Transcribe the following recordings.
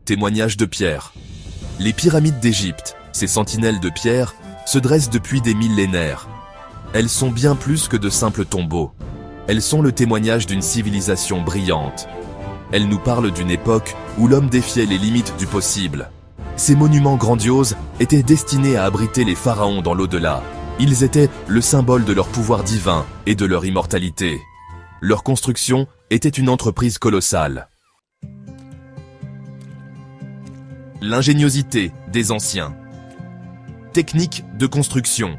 Témoignage de Pierre. Les pyramides d'Égypte, ces sentinelles de pierre, se dressent depuis des millénaires. Elles sont bien plus que de simples tombeaux. Elles sont le témoignage d'une civilisation brillante. Elles nous parlent d'une époque où l'homme défiait les limites du possible. Ces monuments grandioses étaient destinés à abriter les pharaons dans l'au-delà. Ils étaient le symbole de leur pouvoir divin et de leur immortalité. Leur construction était une entreprise colossale. L'ingéniosité des anciens. Technique de construction.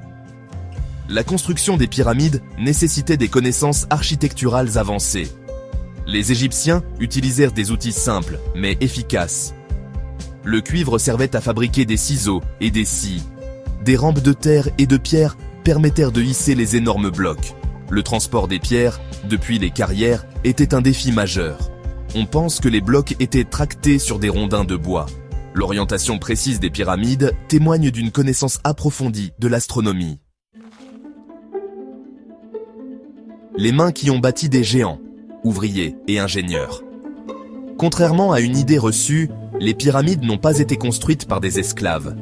La construction des pyramides nécessitait des connaissances architecturales avancées. Les Égyptiens utilisèrent des outils simples, mais efficaces. Le cuivre servait à fabriquer des ciseaux et des scies. Des rampes de terre et de pierre permettèrent de hisser les énormes blocs. Le transport des pierres, depuis les carrières, était un défi majeur. On pense que les blocs étaient tractés sur des rondins de bois. L'orientation précise des pyramides témoigne d'une connaissance approfondie de l'astronomie. Les mains qui ont bâti des géants, ouvriers et ingénieurs. Contrairement à une idée reçue, les pyramides n'ont pas été construites par des esclaves.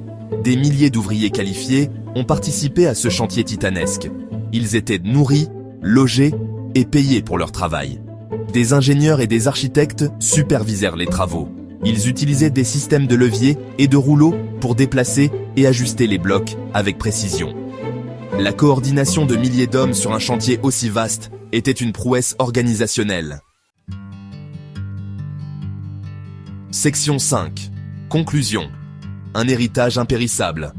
Des milliers d'ouvriers qualifiés ont participé à ce chantier titanesque. Ils étaient nourris, logés et payés pour leur travail. Des ingénieurs et des architectes supervisèrent les travaux. Ils utilisaient des systèmes de levier et de rouleaux pour déplacer et ajuster les blocs avec précision. La coordination de milliers d'hommes sur un chantier aussi vaste était une prouesse organisationnelle. Section 5. Conclusion. Un héritage impérissable.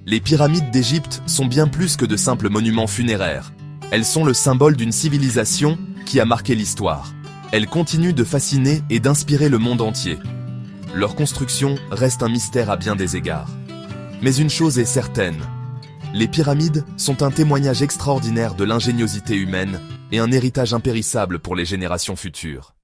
Les pyramides d'Égypte sont bien plus que de simples monuments funéraires. Elles sont le symbole d'une civilisation qui a marqué l'histoire. Elles continuent de fasciner et d'inspirer le monde entier. Leur construction reste un mystère à bien des égards. Mais une chose est certaine, les pyramides sont un témoignage extraordinaire de l'ingéniosité humaine et un héritage impérissable pour les générations futures.